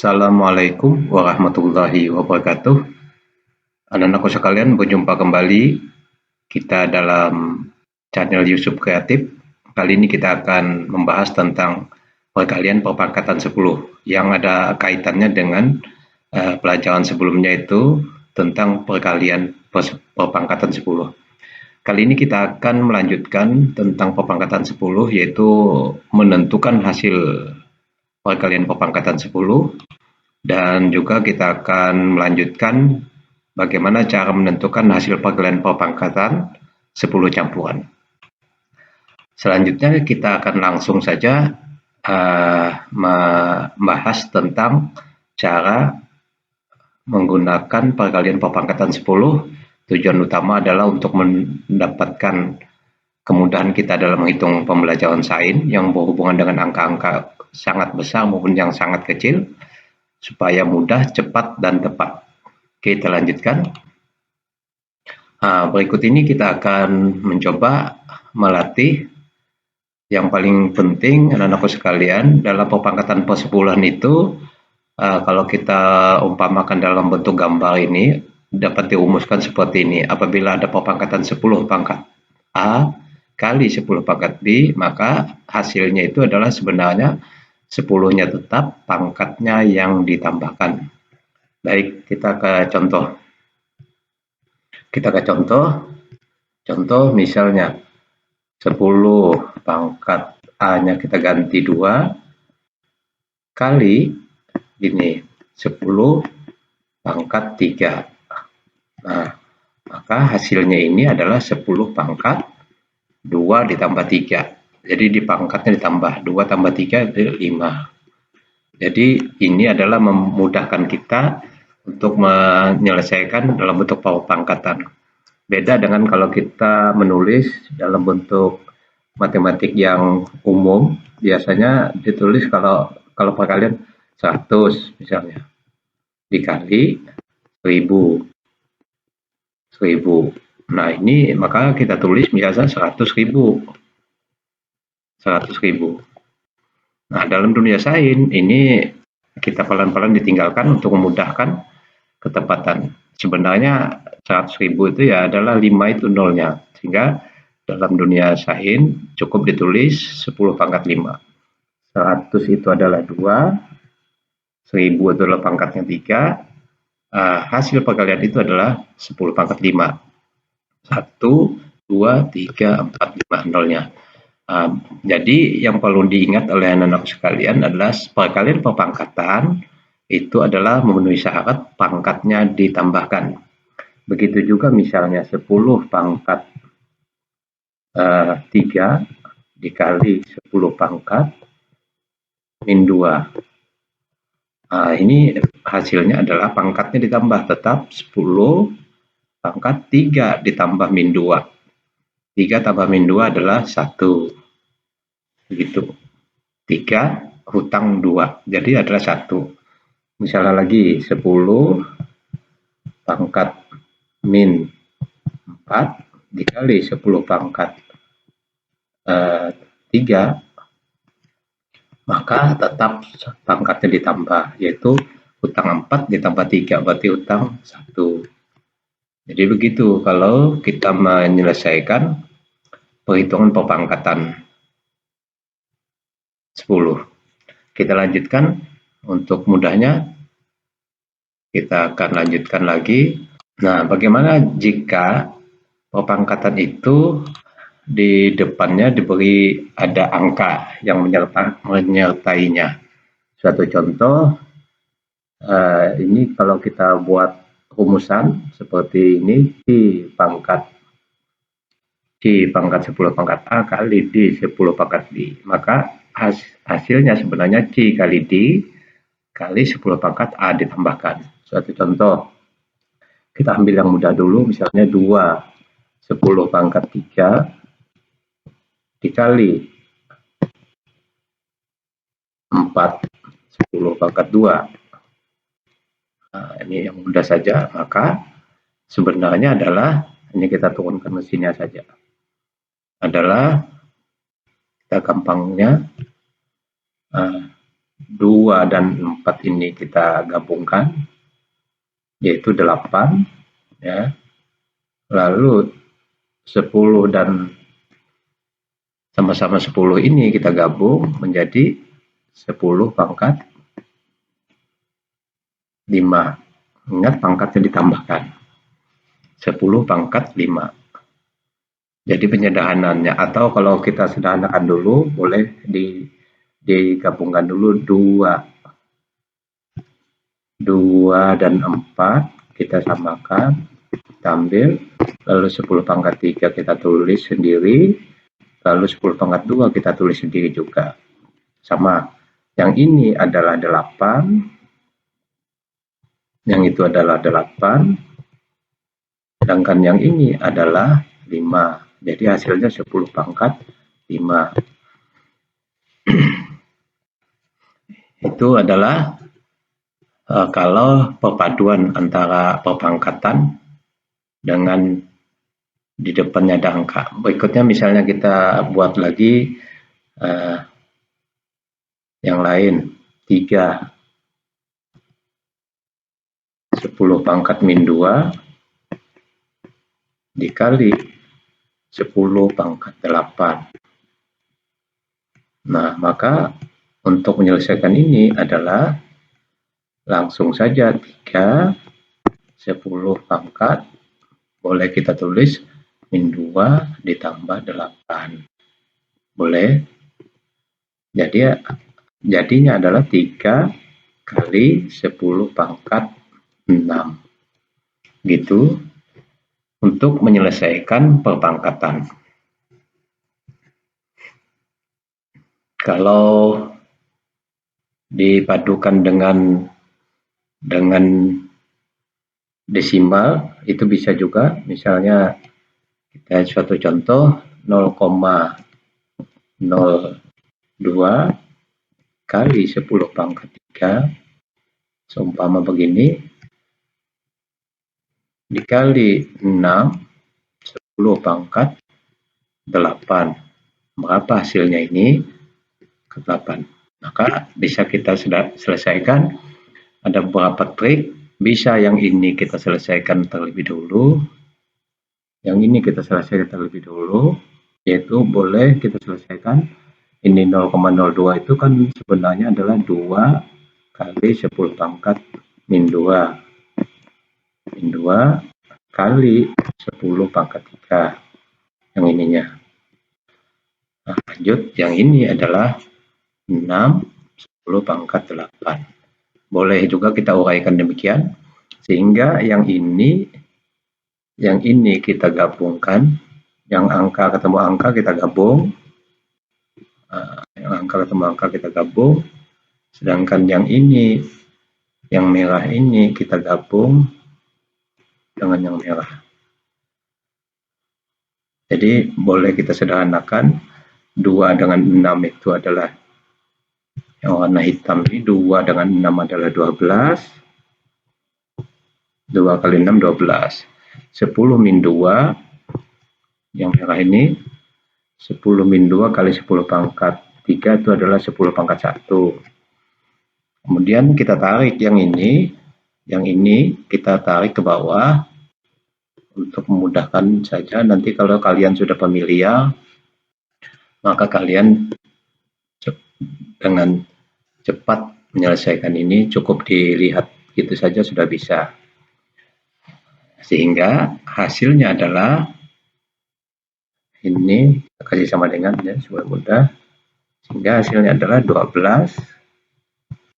Assalamualaikum warahmatullahi wabarakatuh. Anak-anakku sekalian, berjumpa kembali kita dalam channel Yusuf Kreatif. Kali ini kita akan membahas tentang perkalian perpangkatan 10 yang ada kaitannya dengan pelajaran sebelumnya, itu tentang perkalian perpangkatan 10. Kali ini kita akan melanjutkan tentang perpangkatan 10, yaitu menentukan hasil perkalian perpangkatan 10, dan juga kita akan melanjutkan bagaimana cara menentukan hasil perkalian perpangkatan 10 campuran. Selanjutnya kita akan langsung saja membahas tentang cara menggunakan perkalian perpangkatan 10. Tujuan utama adalah untuk mendapatkan kemudahan kita dalam menghitung pembelajaran sains yang berhubungan dengan angka-angka sangat besar maupun yang sangat kecil, supaya mudah, cepat, dan tepat. Kita lanjutkan. Berikut ini kita akan mencoba melatih yang paling penting, anak-anakku sekalian, dalam perpangkatan persepuluhan itu. Kalau kita umpamakan dalam bentuk gambar ini, dapat dirumuskan seperti ini. Apabila ada perpangkatan 10 pangkat A kali 10 pangkat B, maka hasilnya itu adalah sebenarnya 10-nya tetap, pangkatnya yang ditambahkan. Baik, kita ke contoh. Contoh misalnya 10 pangkat A-nya kita ganti 2 kali ini 10 pangkat 3. Nah, maka hasilnya ini adalah 10 pangkat 2 ditambah 3. Jadi di pangkatnya ditambah 2 tambah 3 itu 5. Jadi ini adalah memudahkan kita untuk menyelesaikan dalam bentuk perpangkatan. Beda dengan kalau kita menulis dalam bentuk matematik yang umum, biasanya ditulis kalau perkalian 100 misalnya dikali 1000. Nah, ini maka kita tulis biasa 100.000. Nah, dalam dunia sains ini kita pelan-pelan ditinggalkan untuk memudahkan ketepatan. Sebenarnya 100.000 itu ya adalah 5 itu nolnya, sehingga dalam dunia sains cukup ditulis 10 pangkat 5. 100 itu adalah 2, 1000 itu adalah pangkatnya 3, hasil perkalian itu adalah 10 pangkat 5. 1, 2, 3, 4, 5 nolnya. Jadi yang perlu diingat oleh anak-anak sekalian adalah perkalian perpangkatan itu adalah memenuhi syarat pangkatnya ditambahkan. Begitu juga misalnya 10 pangkat 3 dikali 10 pangkat min 2. Ini hasilnya adalah pangkatnya ditambah, tetap 10 pangkat 3 ditambah min 2. 3 tambah min 2 adalah 1. Begitu. 3 hutang 2. Jadi adalah 1. Misalnya lagi 10 pangkat min 4 dikali 10 pangkat 3, maka tetap pangkatnya ditambah, yaitu hutang 4 ditambah 3, berarti hutang 1. Jadi begitu kalau kita menyelesaikan perhitungan perpangkatan 10. Kita lanjutkan. Untuk mudahnya kita akan lanjutkan lagi. Nah, bagaimana jika perpangkatan itu di depannya diberi ada angka yang menyertainya? Suatu contoh, ini kalau kita buat rumusan seperti ini, D pangkat 10 pangkat A kali D 10 pangkat B, maka hasilnya sebenarnya C kali D kali 10 pangkat A ditambahkan. Suatu contoh, kita ambil yang mudah dulu, misalnya 2 10 pangkat 3 dikali 4 10 pangkat 2. Nah, ini yang mudah saja, maka sebenarnya adalah hanya kita turunkan mesinnya saja. Adalah kita gampangnya 2 dan 4 ini kita gabungkan, yaitu 8, ya. Lalu 10 dan sama-sama 10 ini kita gabung menjadi 10 pangkat 5. Ingat pangkatnya ditambahkan. 10 pangkat 5. Jadi penyederhanaannya, atau kalau kita sederhanakan dulu, boleh digabungkan dulu 2 dan 4 kita samakan, kita ambil, lalu 10 pangkat 3 kita tulis sendiri, lalu 10 pangkat 2 kita tulis sendiri juga. Sama, yang ini adalah 8, yang itu adalah 8, sedangkan yang ini adalah 5. Jadi hasilnya 10 pangkat 5. Itu adalah kalau perpaduan antara perpangkatan dengan di depannya ada angka. Berikutnya misalnya kita buat lagi yang lain, 3. 10 pangkat min 2 dikali 10 pangkat 8. Nah, maka untuk menyelesaikan ini adalah langsung saja 3, 10 pangkat, boleh kita tulis min 2 ditambah 8. Boleh? Jadinya adalah 3 kali 10 pangkat 6. Gitu untuk menyelesaikan perpangkatan. Kalau dipadukan dengan desimal itu bisa juga, misalnya kita suatu contoh 0,02 kali 10 pangkat 3 seumpama begini dikali 6 10 pangkat 8. Berapa hasilnya ini? Ke 8. Maka bisa kita selesaikan. Ada beberapa trik. Bisa yang ini kita selesaikan terlebih dulu, yang ini kita selesaikan terlebih dulu, yaitu boleh kita selesaikan ini 0,02 itu kan sebenarnya adalah 2 kali 10 pangkat min 2 kali 10 pangkat 3 yang ininya. Nah, lanjut, yang ini adalah 6 10 pangkat 8. Boleh juga kita uraikan demikian, sehingga yang ini kita gabungkan, yang angka ketemu angka kita gabung, yang angka ketemu angka kita gabung, sedangkan yang ini, yang merah ini kita gabung dengan yang merah. Jadi boleh kita sederhanakan, 2 dengan 6 itu adalah yang warna hitam ini, 2 dengan 6 adalah 12. 2 kali 6, 12. 10 min 2, yang merah ini, 10 min 2 kali 10 pangkat 3 itu adalah 10 pangkat 1. Kemudian kita tarik yang ini kita tarik ke bawah, untuk memudahkan saja. Nanti kalau kalian sudah familiar, maka kalian dengan cepat menyelesaikan ini, cukup dilihat gitu saja sudah bisa. Sehingga hasilnya adalah ini, kasih sama dengan ya, supaya mudah. Sehingga hasilnya adalah 12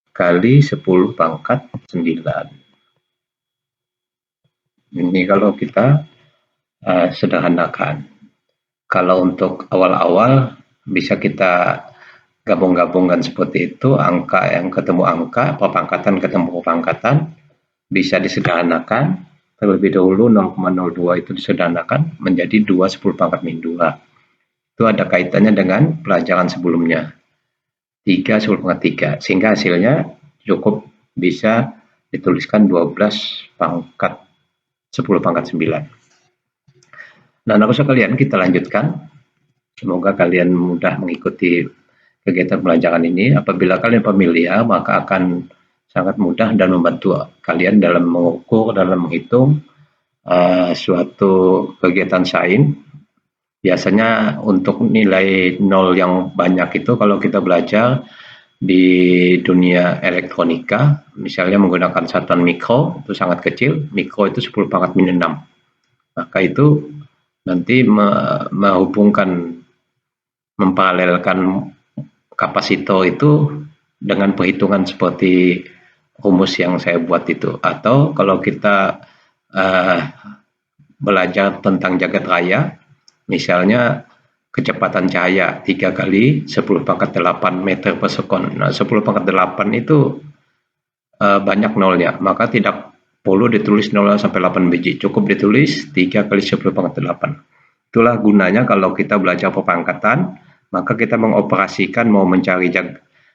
kali 10 pangkat 9. Ini kalau kita sederhanakan. Kalau untuk awal-awal bisa kita gabung-gabungkan seperti itu, angka yang ketemu angka, perpangkatan ketemu perpangkatan, bisa disederhanakan. Terlebih dahulu 0,02 itu disederhanakan menjadi 2 10 pangkat min 2. Itu ada kaitannya dengan pelajaran sebelumnya. 3 10 pangkat 3. Sehingga hasilnya cukup bisa dituliskan 12 pangkat 10 pangkat 9. Nah, anak sekalian, kita lanjutkan. Semoga kalian mudah mengikuti kegiatan pelajaran ini. Apabila kalian familiar, maka akan sangat mudah dan membantu kalian dalam mengukur, dalam menghitung suatu kegiatan sains. Biasanya untuk nilai 0 yang banyak itu kalau kita belajar di dunia elektronika, misalnya menggunakan satuan mikro, itu sangat kecil, mikro itu 10 pangkat min 6. Maka itu nanti menghubungkan, memparalelkan kapasitor itu dengan perhitungan seperti rumus yang saya buat itu. Atau kalau kita belajar tentang jagat raya, misalnya kecepatan cahaya 3 kali 10 pangkat 8 meter per sekon. Nah, 10 pangkat 8 itu banyak nolnya, maka tidak perlu ditulis 0 sampai 8 biji, cukup ditulis 3 kali 10 pangkat 8. Itulah gunanya kalau kita belajar perpangkatan, maka kita mengoperasikan mau mencari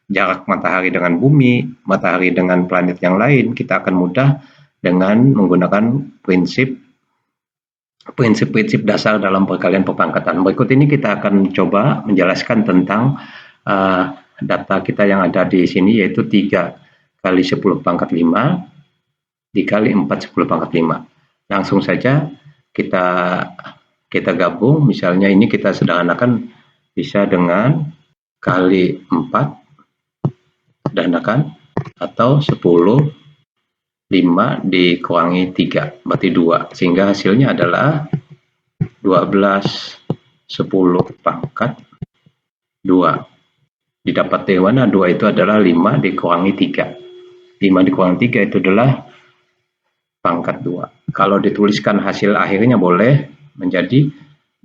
jarak matahari dengan bumi, matahari dengan planet yang lain, kita akan mudah dengan menggunakan prinsip-prinsip dasar dalam perkalian perpangkatan. Berikut ini kita akan coba menjelaskan tentang data kita yang ada di sini, yaitu 3 kali 10 pangkat 5 dikali 4 10 pangkat 5. Langsung saja kita gabung. Misalnya ini kita sederhanakan bisa dengan kali 4 sederhanakan, atau 10 5 dikurangi 3, berarti 2, sehingga hasilnya adalah 12 10 pangkat 2. Didapat dari mana? 2 itu adalah 5 dikurangi 3. 5 dikurangi 3 itu adalah pangkat 2. Kalau dituliskan hasil akhirnya boleh menjadi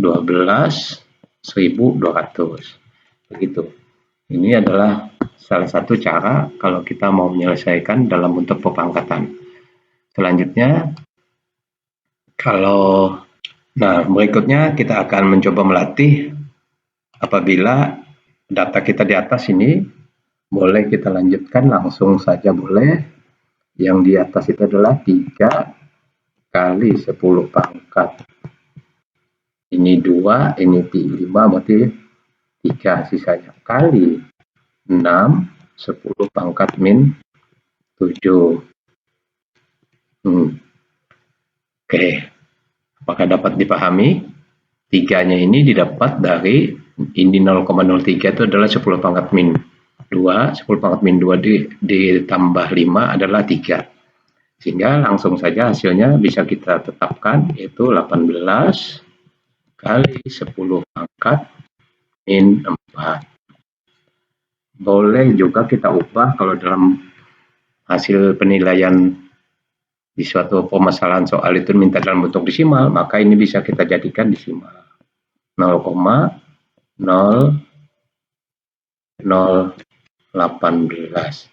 12.200. Begitu. Ini adalah salah satu cara kalau kita mau menyelesaikan dalam bentuk perpangkatan. Selanjutnya, berikutnya kita akan mencoba melatih apabila data kita di atas ini, boleh kita lanjutkan langsung saja boleh. Yang di atas itu adalah 3 kali 10 pangkat. Ini 2, ini 5, berarti 3 sisanya, kali 6 10 pangkat min 7. Oke, apakah dapat dipahami? 3-nya ini didapat dari ini 0,03 itu adalah 10 pangkat min 2, 10 pangkat min 2 ditambah 5 adalah 3. Sehingga langsung saja hasilnya bisa kita tetapkan, yaitu 18 kali 10 pangkat min 4. Boleh juga kita ubah kalau dalam hasil penilaian di suatu permasalahan soal itu minta dalam bentuk desimal, maka ini bisa kita jadikan desimal 0,0018.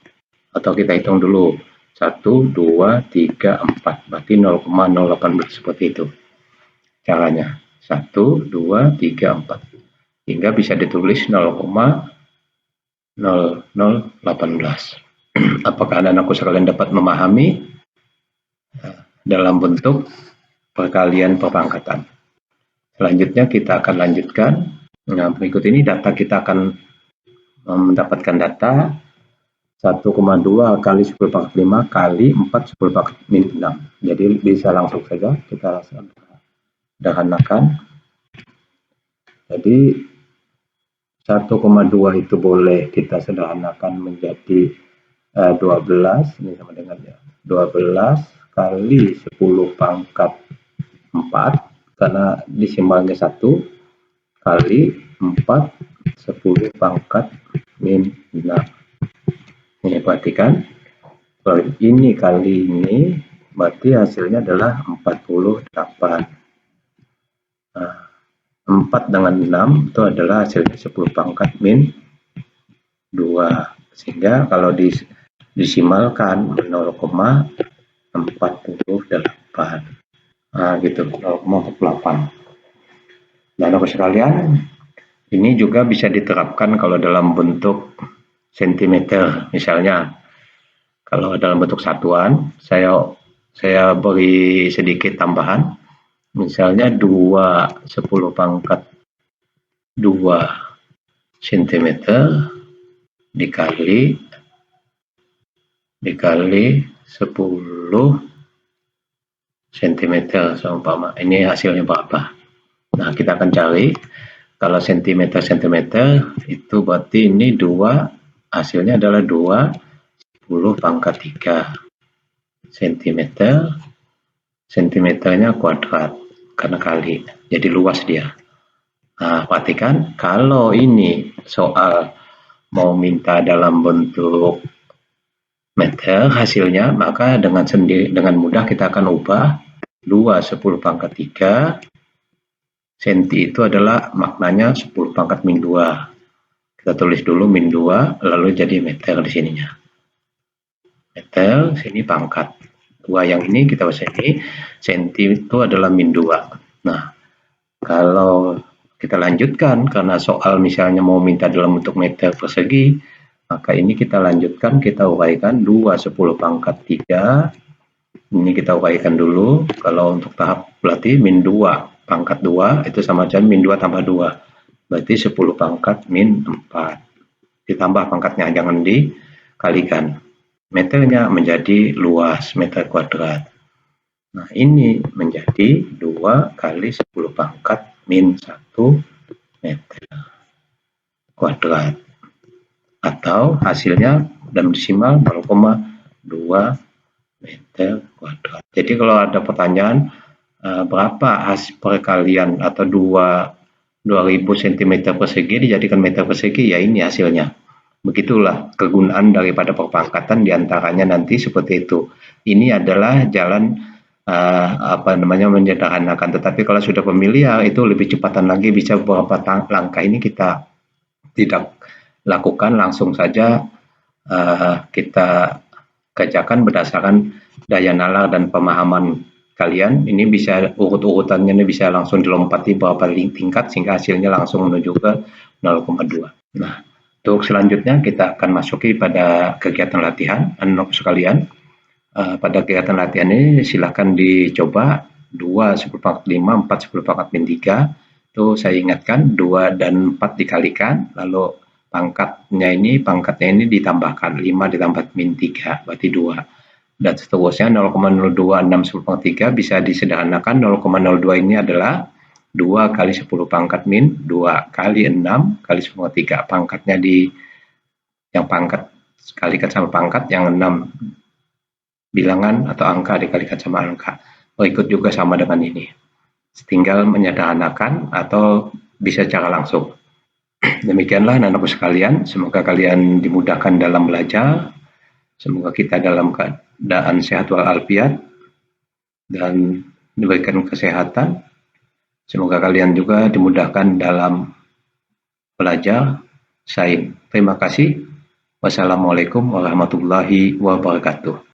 Atau kita hitung dulu 1, 2, 3, 4, berarti 0,018 seperti itu caranya. 1, 2, 3, 4, hingga bisa ditulis 0,0018. Apakah anak-anakku sekalian dapat memahami dalam bentuk perkalian perpangkatan? Selanjutnya kita akan lanjutkan. Nah, berikut ini data kita akan mendapatkan data 1,2 kali 10 pangkat 5 kali 4 10 pangkat min 6. Jadi bisa langsung saja kita sederhanakan. Jadi 1,2 itu boleh kita sederhanakan menjadi 12, ini sama dengan 12 kali 10 pangkat 4, karena desimalnya 1, kali 4 10 pangkat min 6. Ini perhatikan, ini kali ini berarti hasilnya adalah 48. 4 dengan 6 itu adalah hasilnya 10 pangkat min 2, sehingga kalau disimalkan 0,48. Nah, gitu, 0,48. Nah, anak sekalian, ini juga bisa diterapkan kalau dalam bentuk sentimeter. Misalnya, kalau dalam bentuk satuan, saya beri sedikit tambahan. Misalnya 2 10 pangkat 2 cm dikali 10 cm seumpama. Ini hasilnya berapa? Nah, kita akan cari. Kalau cm itu berarti ini 2, hasilnya adalah 2 10 pangkat 3 cm. Cm-nya kuadrat karena kali, jadi luas dia. Nah, perhatikan kalau ini soal mau minta dalam bentuk meter hasilnya, maka dengan mudah kita akan ubah 2 10 pangkat 3 senti itu adalah maknanya 10 pangkat min 2. Kita tulis dulu min 2 lalu jadi meter di sininya. Meter sini pangkat 2 yang ini kita bahas ini, senti itu adalah min 2. Nah, kalau kita lanjutkan karena soal misalnya mau minta dalam bentuk meter persegi, maka ini kita lanjutkan, kita uraikan 2 10 pangkat 3. Ini kita uraikan dulu. Kalau untuk tahap berarti min 2 pangkat 2 itu sama aja min 2 tambah 2. Berarti 10 pangkat min 4. Ditambah pangkatnya, jangan dikalikan. Meternya menjadi luas meter kuadrat. Nah, ini menjadi 2 kali 10 pangkat min 1 meter kuadrat. Atau hasilnya dalam desimal 0,2 meter kuadrat. Jadi kalau ada pertanyaan berapa hasil perkalian atau 2000 cm persegi dijadikan meter persegi, ya ini hasilnya. Begitulah kegunaan daripada perpangkatan, diantaranya nanti seperti itu. Ini adalah jalan menyederhanakan. Tetapi kalau sudah pemilihan itu lebih cepatan lagi, bisa beberapa langkah ini kita tidak lakukan, langsung saja kita kerjakan berdasarkan daya nalar dan pemahaman kalian. Ini bisa urut-urutannya ini bisa langsung dilompati beberapa tingkat sehingga hasilnya langsung menuju ke 0,2. Nah, untuk selanjutnya kita akan masuki pada kegiatan latihan. Anak sekalian, pada kegiatan latihan ini silakan dicoba 2 10 pangkat 5, 4 10 pangkat min 3. Itu saya ingatkan 2 dan 4 dikalikan, lalu pangkatnya ini ditambahkan 5 ditambah min 3 berarti 2. Dan seterusnya 0,026 10 pangkat 3 bisa disederhanakan. 0,02 ini adalah 2 kali 10 pangkat min 2 kali 6 kali 10 pangkat 3. Pangkatnya yang pangkat dikalikan sama pangkat, yang 6 bilangan atau angka dikalikan sama angka. Berikut juga sama dengan ini. Tinggal menyederhanakan atau bisa secara langsung. Demikianlah anak-anakku sekalian, semoga kalian dimudahkan dalam belajar. Semoga kita dalam keadaan sehat walafiat dan diberikan kesehatan. Semoga kalian juga dimudahkan dalam belajar. Terima kasih. Wassalamualaikum warahmatullahi wabarakatuh.